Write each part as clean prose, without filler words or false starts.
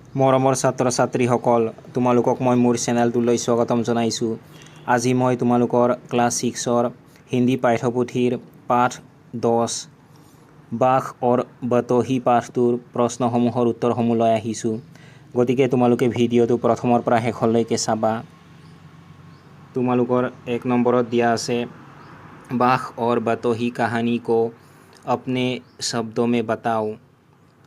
মৰমৰ ছাত্ৰ ছাত্ৰীসকল, তোমালোকক মই মোৰ চেনেলটোলৈ স্বাগতম জনাইছোঁ। আজি মই তোমালোকৰ ক্লাছ 6ৰ হিন্দী পাঠ্যপুথিৰ পাঠ 10 বাঘ और बतोही পাঠটোৰ প্ৰশ্নসমূহৰ উত্তৰসমূহ লৈ আহিছোঁ। গতিকে তোমালোকে ভিডিঅ'টো প্ৰথমৰ পৰা শেষলৈকে চাবা। তোমালোকৰ 1 নম্বৰত দিয়া আছে बाघ और बतोही कहानी को अपने शब्दों में बताओ।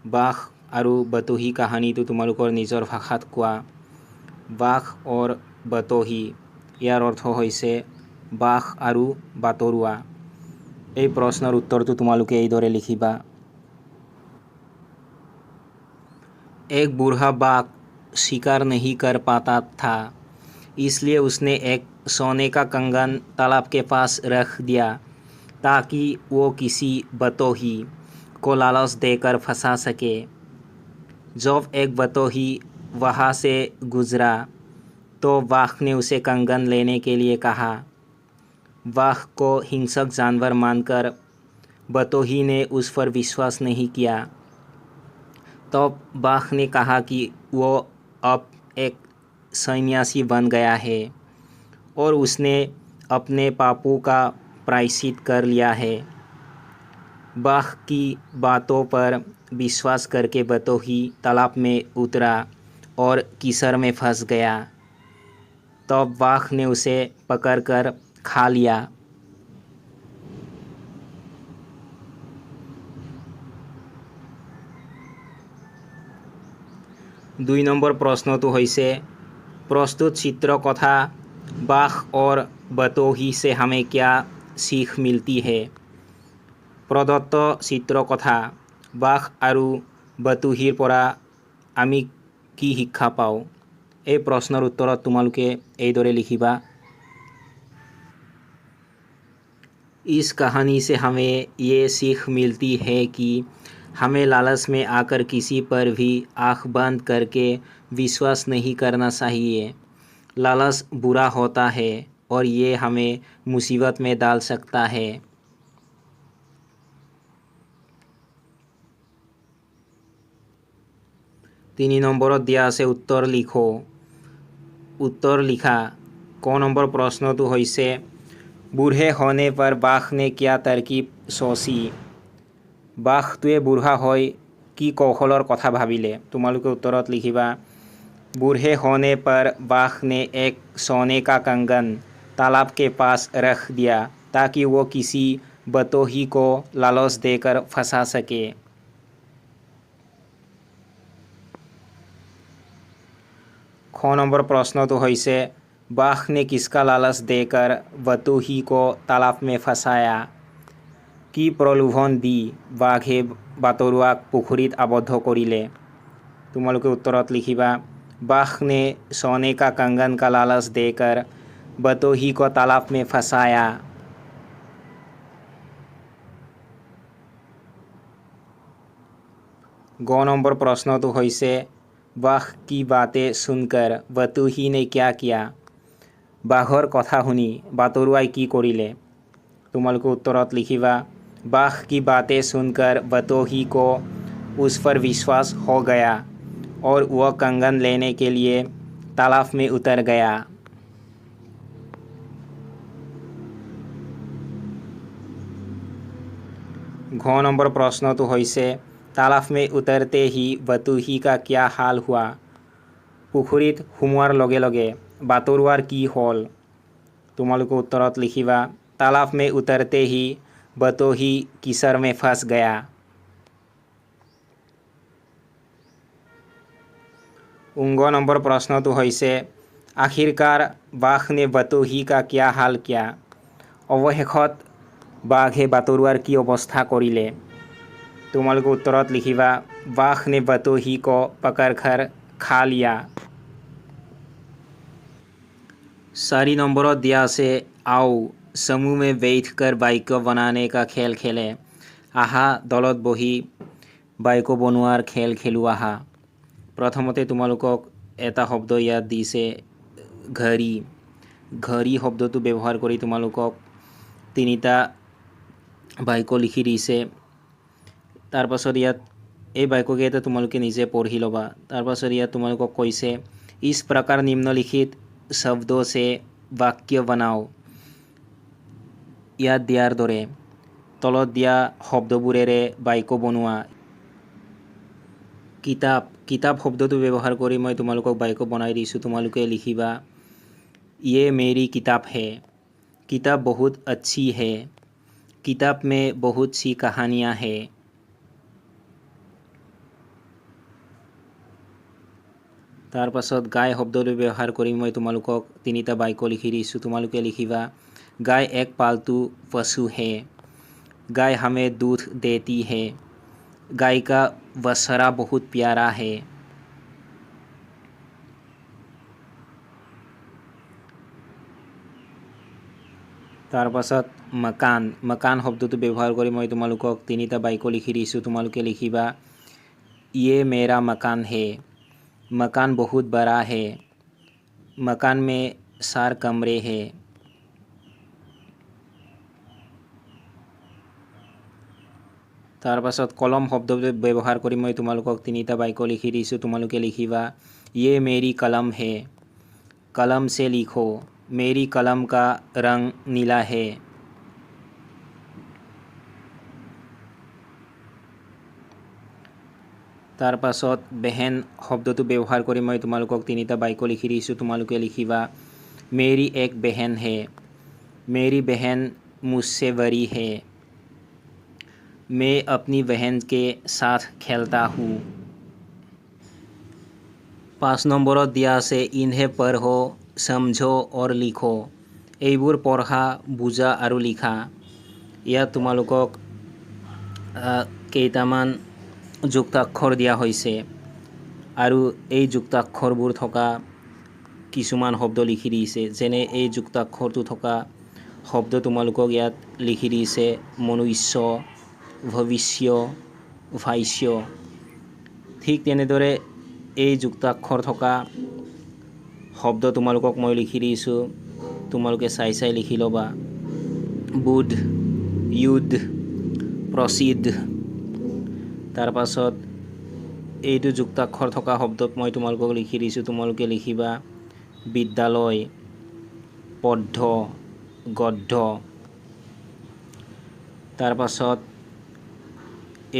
बाघ আৰু बतोही কাহিনীটো তোমালোকৰ নিজৰ ভাষাত কোৱা। বাঘ और बतोही ইয়াৰ অৰ্থ হৈছে বাঘ আৰু বাটৰুৱা। এই প্ৰশ্নৰ উত্তৰটো তোমালোকে এইদৰে লিখিবা। एक बूढ़ा बाघ शिकार नहीं कर पाता था, इसलिए उसने एक सोने का कंगन तालाब के पास रख दिया ताकि वो किसी बतोही को लालच देकर फंसा सके। जब एक बतोही वहाँ से गुजरा तो बाघ ने उसे कंगन लेने के लिए कहा। बाघ को हिंसक जानवर मानकर बतोही ने उस पर विश्वास नहीं किया। तब बाघ ने कहा कि वो अब एक सन्यासी बन गया है और उसने अपने पापों का प्रायश्चित कर लिया है। बाघ की बातों पर विश्वास करके बतोही तालाब में उतरा और कीचड़ में फंस गया। तब बाघ ने उसे पकड़कर खा लिया। দুই নম্বৰ প্ৰশ্নটো হৈছে प्रस्तुत चित्र कथा बाघ और बतोही से हमें क्या सीख मिलती है। प्रदत्त चित्र कथा बाघ আৰু बतोहीৰ পৰা আমি কি শিক্ষা পাওঁ। এই প্ৰশ্নৰ উত্তৰত তোমালোকে এইদৰে লিখিবা। इस कहानी से हमें ये सीख मिलती है कि हमें लालच में आकर किसी पर भी आँख बंद करके विश्वास नहीं करना चाहिए। लालच बुरा होता है और ये हमें मुसीबत में डाल सकता है। তিনি নম্বৰত দিয়া আছে उत्तर लिखो। उत्तर लिखा। क নম্বৰ প্ৰশ্নটো হৈছে बूढ़े होने पर बाघ ने क्या तरकीब सोची। বাঘটোৱে বুঢ়া হৈ কি কৌশলৰ কথা ভাবিলে। তোমালোকে উত্তৰত লিখিবা बूढ़े होने पर बाघ ने एक सोने का कंगन तालाब के पास रख दिया ताकि वो किसी बतोही को लालच देकर फंसा सके। ख নম্বৰ প্ৰশ্নটো হৈছে बाघ ने किसका लालच देकर बतोही को तालाब में फंसाया। কি প্ৰলোভন দি বাঘে বাটৰুৱাক পুখুৰীত আবদ্ধ কৰিলে। তোমালোকে উত্তৰত লিখিবা बाघ ने सोने का कंगन का लालच देकर बतोही को तालाब में फंसाया। ग নম্বৰ প্ৰশ্নটো হৈছে बाघ की बातें सुनकर बतोही ने क्या किया। बाघৰ কথা শুনি বাটৰুৱাই কি কৰিলে। তোমালোকে উত্তৰত লিখিবা बाघ की बातें सुनकर बतोही को उस पर विश्वास हो गया और वह कंगन लेने के लिए तालाब में उतर गया। घ নম্বৰ প্ৰশ্নটো হৈছে तालाब में उतरते ही बतोही का क्या हाल हुआ। পুখুৰীত সোমোৱাৰ লগে লগে বাটৰুৱাৰ কি হ'ল। তোমালোকে উত্তৰত লিখিবা तालाब में उतरते ही बतोही कीचड़ में फंस गया। গ নম্বৰ প্ৰশ্নটো হৈছে आखिरकार बाघ ने बतोही का क्या हाल किया। অৱশেষত বাঘে বাটৰুৱাৰ কি অৱস্থা কৰিলে। তোমালোকে উত্তৰত লিখিবা बाघ ने बतोही को पकड़कर खा लिया। 4 নম্বৰত দিয়া আছে आओ समूह में बैठकर বাক্য बनाने का खेल खेले। আহা দলত বহি বাক্য বনোৱাৰ খেল খেলো আহা। প্ৰথমতে তোমালোকক এটা শব্দ ইয়াত দিছে ঘড়ী। ঘড়ী শব্দটো ব্যৱহাৰ কৰি তোমালোকক তিনিটা বাক্য লিখি দিছে। তাৰ পাছত ইয়াত এই বাক্যকেইটা তোমালোকে নিজে পঢ়ি ল'বা। তাৰপাছত ইয়াত তোমালোকক কৈছে इस प्रकार निम्नलिखित शब्दों से वाक्य बनाओ। ইয়াত দিয়াৰ দৰে তলত দিয়া শব্দবোৰেৰে বাক্য বনোৱা। কিতাপ কিতাপ শব্দটো ব্যৱহাৰ কৰি মই তোমালোকক বাক্য বনাই দিছোঁ। তোমালোকে লিখিবা ये मेरी किताब है। किताब बहुत अच्छी है। किताब में बहुत सी कहानियाँ हैं। তাৰপাছত গাই শব্দটো ব্যৱহাৰ কৰি মই তোমালোকক তিনিটা বাক্য লিখি দিছোঁ। তোমালোকে লিখিবা गाय एक पालतू पशु है। गाय हमें दूध देती है। गाय का बछड़ा बहुत प्यारा है। তাৰপাছত मकान मकान শব্দটো ব্যৱহাৰ কৰি মই তোমালোকক তিনিটা বাক্য লিখি দিছোঁ। তোমালোকে লিখিবা ये मेरा मकान है। मकान बहुत बड़ा है। मकान में 4 कमरे हैं। তাৰপাছত কলম শব্দটো ব্যৱহাৰ কৰি মই তোমালোকক তিনিটা বাক্য লিখি দিছোঁ। তোমালোকে লিখিবা ये मेरी कलम है। कलम से लिखो। मेरी कलम का रंग नीला है। তাৰপাছত बहन শব্দটো ব্যৱহাৰ কৰি মই তোমালোকক তিনিটা বাক্য লিখি দিছোঁ। তোমালোকে লিখিবা मेरी एक बहन है। मेरी बहन मुझसे बड़ी है। मैं अपनी बहन के साथ खेलता हूँ। 5 নম্বৰত দিয়া আছে इन्हें पढ़ो समझो और लिखो। এইবোৰ পঢ়া বুজা আৰু লিখা। ইয়াত তোমালোকক কেইটামান যুক্তাক্ষৰ দিয়া হৈছে আৰু এই যুক্তাক্ষৰবোৰ থকা কিছুমান শব্দ লিখি দিছে। যেনে এই যুক্তাক্ষৰটো থকা শব্দ তোমালোকক ইয়াত লিখি দিছে মনুষ্য, ভৱিষ্য, ভাষ্য। ঠিক তেনেদৰে এই যুক্তাক্ষৰ থকা শব্দ তোমালোকক মই লিখি দিছোঁ। তোমালোকে চাই চাই লিখি ল'বা। বুধ, युद्ध, প্ৰসিদ্ধ। তাৰপাছত এইটো যুক্তাক্ষৰ থকা শব্দত মই তোমালোকক লিখি দিছোঁ। তোমালোকে লিখিবা বিদ্যালয়, পদ্য, গদ্য। তাৰপাছত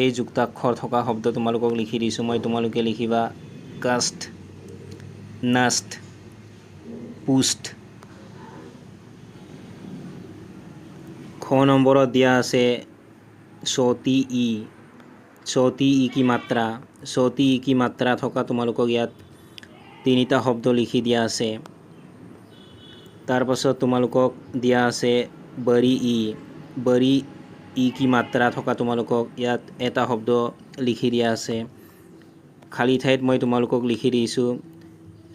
এই যুক্তাক্ষৰ থকা শব্দ তোমালোকক লিখি দিছোঁ মই। তোমালোকে লিখিবা कष्ट, नष्ट, पुष्ट। খ নম্বৰত দিয়া আছে চৌতি ই। চৌতি ই কি মাত্ৰা। চৌতি ই কি মাত্ৰা থকা তোমালোকক ইয়াত তিনিটা শব্দ লিখি দিয়া আছে। তাৰপাছত তোমালোকক দিয়া আছে বৰি ই। বৰি ই কি মাত্ৰা থকা তোমালোকক ইয়াত এটা শব্দ লিখি দিয়া আছে। খালী ঠাইত মই তোমালোকক লিখি দিছোঁ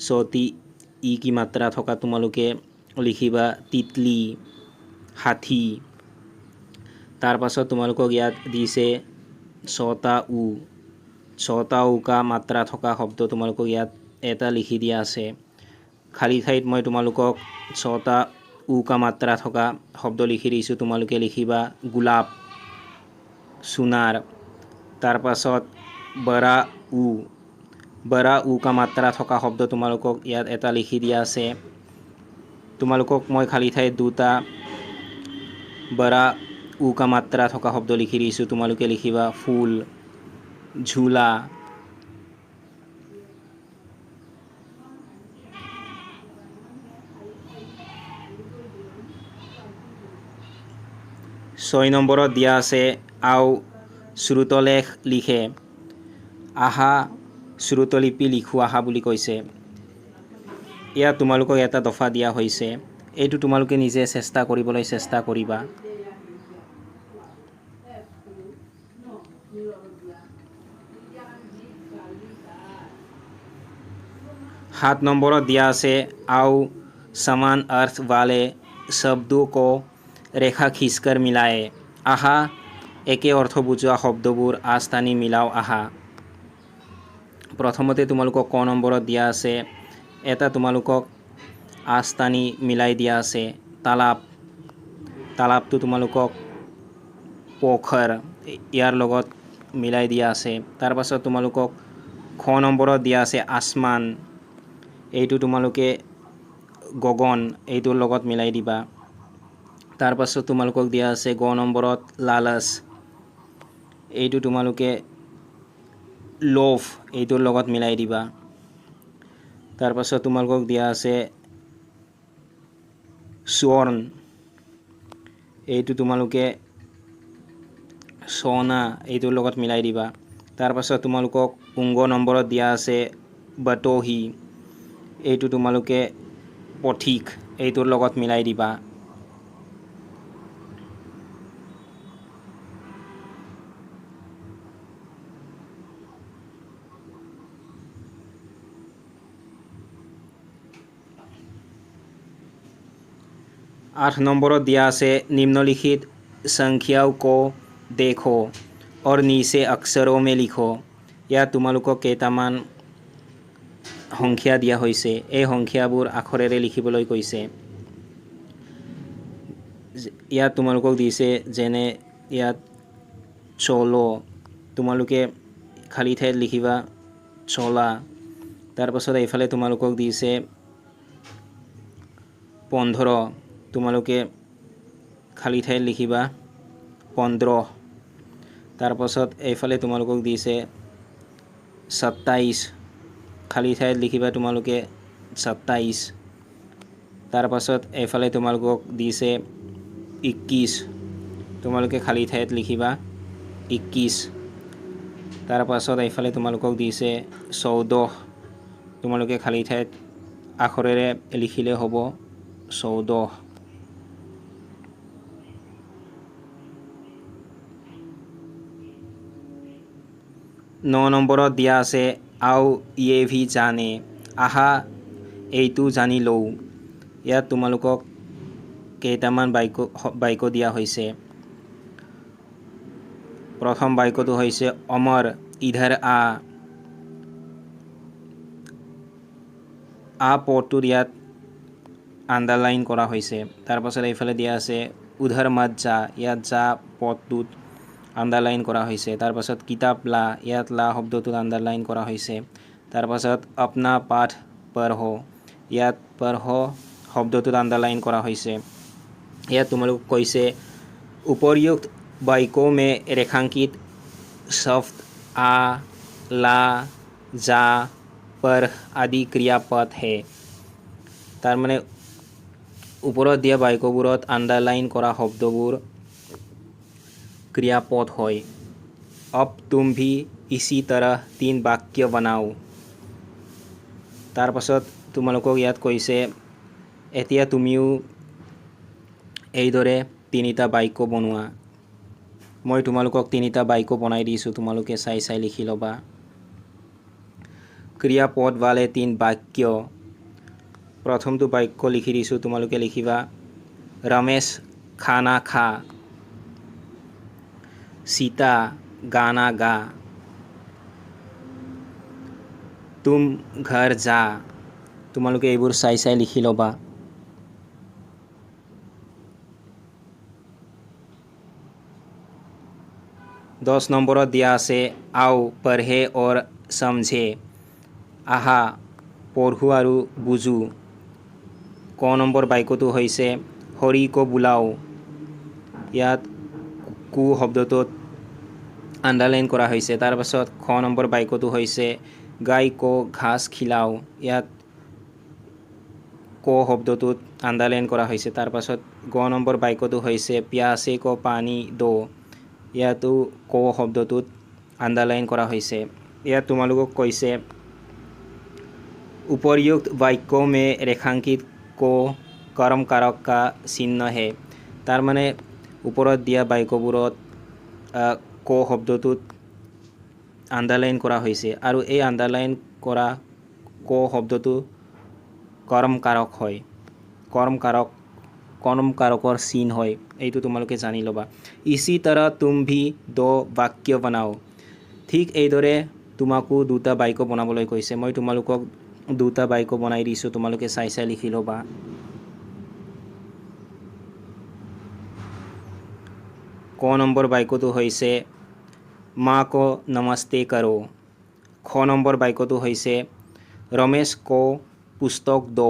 চৌতি ই কি মাত্ৰা থকা তোমালোকে লিখিবা তিতলি, হাতী। তাৰপাছত তোমালোকক ইয়াত দিছে ছটা উ। ছটা উ কা মাত্ৰা থকা শব্দ তোমালোকক ইয়াত এটা লিখি দিয়া আছে। খালী ঠাইত মই তোমালোকক ছটা উ কা মাত্ৰা থকা শব্দ লিখি দিছোঁ। তোমালোকে লিখিবা গোলাপ, সোণাৰ। তাৰপাছত বৰা উ। বৰা উ কা মাত্ৰা থকা শব্দ তোমালোকক ইয়াত এটা লিখি দিয়া আছে। তোমালোকক মই খালী ঠাইত দুটা বৰা উ কা মাত্ৰা থকা শব্দ লিখি দিছোঁ। তোমালোকে লিখিবা ফুল, ঝুলা। ছয় নম্বৰত দিয়া আছে আও শ্ৰুতলেখ লিখে। আহা শ্ৰুতলিপি লিখোঁ আহা বুলি কৈছে। ইয়াত তোমালোকক এটা দফা দিয়া হৈছে। এইটো তোমালোকে নিজে চেষ্টা কৰিবলৈ চেষ্টা কৰিবা। 7 নম্বৰত দিয়া আছে आओ समान अर्थ वाले शब्दों को रेखा खींचकर मिलाए। आहा একে অৰ্থ বুজোৱা শব্দবোৰ আঁচ টানি মিলাও আহা। প্ৰথমতে তোমালোকক ক নম্বৰত দিয়া আছে এটা তোমালোকক আঁচ টানি মিলাই দিয়া আছে তালাপ। তালাপটো তোমালোকক পোখৰ ইয়াৰ লগত মিলাই দিয়া আছে। তাৰ পাছত তোমালোকক খ নম্বৰত দিয়া আছে আসমান, এইটো তোমালোকে গগন এইটোৰ লগত মিলাই দিবা। তাৰ পাছত তোমালোকক দিয়া আছে গ নম্বৰত লালচ, এইটো তোমালোকে লোভ এইটোৰ লগত মিলাই দিবা। তাৰ পাছত তোমালোকক দিয়া আছে স্বৰ্ণ, এইটো তোমালোকে সোণা এইটোৰ লগত মিলাই দিবা। তাৰ পাছত তোমালোকক পুংগ নম্বৰত দিয়া আছে বটহি, এইটো তোমালোকে পথিক এইটোৰ লগত মিলাই দিবা। आठ নম্বৰত দিয়া আছে निम्नलिखित संख्याओं को देखो और नीचे अक्षरों में लिखो। ইয়াত তোমালোকক কেইটামান সংখ্যা দিয়া হৈছে, এই সংখ্যাবোৰ আখৰেৰে লিখিবলৈ কৈছে। ইয়াত তোমালোকক দিছে যেনে ইয়াত 16, তোমালোকে খালী ঠাইত লিখিবা 16। তাৰ পাছত এইফালে তোমালোকক দিছে 15, তোমালোকে খালী ঠাইত লিখিবা 15। তাৰ পাছত এইফালে তোমালোকক দিছে 27, খালী ঠাইত লিখিবা তোমালোকে 27। তাৰ পাছত এইফালে তোমালোকক দিছে 21, তোমালোকে খালী ঠাইত লিখিবা 21। তাৰ পাছত এইফালে তোমালোকক দিছে 14, তোমালোকে খালী ঠাইত আখৰেৰে লিখিলে হ'ব 14। 9 নম্বৰত দিয়া আছে আও ইয়ে ভি জানে, আহা এইটো জানি লওঁ। ইয়াত তোমালোকক কেইটামান বাক্য দিয়া হৈছে। প্ৰথম বাক্যটো হৈছে অমৰ ইধৰ আ পদটোৰ ইয়াত আণ্ডাৰলাইন কৰা হৈছে। তাৰ পাছত এইফালে দিয়া আছে উধৰ মত যা, ইয়াত যা পদটোত আণ্ডাৰলাইন কৰা হৈছে। তাৰ পাছত কিতাপ লা, ইয়াত লা শব্দটোত আণ্ডাৰলাইন কৰা হৈছে। তাৰ পাছত अपना পাঠ পঢ়ো, ইয়াত পঢ়ো শব্দটোত আণ্ডাৰলাইন কৰা হৈছে। ইয়াত তোমালোক কৈছে উপयुक्त वाक्यों में रेखांकित शब्द आ, ला, जा, पर आदि क्रियापद है। তাৰ মানে ওপৰত দিয়া বাক্যবোৰত আণ্ডাৰলাইন কৰা শব্দবোৰ क्रियापद হয়। अब तुम भी इसी तरह 3 वाक्य बनाओ। তাৰ পাছত তোমালোকক ইয়াত কৈছে এতিয়া তুমিও এইদৰে 3টা বাক্য বনোৱা। মই তোমালোকক 3টা বাক্য বনাই দিছোঁ, তোমালোকে চাই চাই লিখি ল'বা। क्रियापद वाले 3 वाक्य, প্ৰথমটো বাক্য লিখি দিছোঁ, তোমালোকে লিখিবা रमेश खाना खा, सीता गाना गा, तुम घर जा। তোমালোকে এইবোৰ চাই চাই লিখি ল'বা। दस নম্বৰত দিয়া আছে आओ पढ़े और समझे, আহা পঢ়ো আৰু বুজো। ক নম্বৰ বাক্যটো হৈছে হৰি কো বুলাও, ইয়াত কু শব্দটোত আণ্ডাৰলাইন কৰা হৈছে। তাৰ পাছত খ নম্বৰ বাক্যটো হৈছে গাই কো ঘাস খিলাও, ইয়াত ক শব্দটোত আণ্ডাৰলাইন কৰা হৈছে। তাৰ পাছত গ নম্বৰ বাক্যটো হৈছে প্যাসে কো পানী দো, ইয়াতো ক শব্দটোত আণ্ডাৰলাইন কৰা হৈছে। ইয়াত তোমালোকক কৈছে उपयुक्त वाक्यों में रेखांकित को कर्म कारक का चिन्ह है। তাৰ মানে ওপৰত দিয়া বাক্যবোৰত ক শব্দটোত আণ্ডাৰলাইন কৰা হৈছে আৰু এই আণ্ডাৰলাইন কৰা ক শব্দটো কৰ্ম কাৰক হয়, কৰ্ম কাৰকৰ চিন হয়, এইটো তোমালোকে জানি ল'বা। इसी तरह तुम भी 2 वाक्य बनाओ, ঠিক এইদৰে তোমাকো 2টা বাক্য বনাবলৈ কৈছে। মই তোমালোকক 2টা বাক্য বনাই দিছোঁ, তোমালোকে চাই চাই লিখি ল'বা। ক নম্বৰ বাক্যটো হৈছে माँ को नमस्ते करो। ख নম্বৰ বাক্যটো হৈছে ৰমেশ को पुस्तक दो।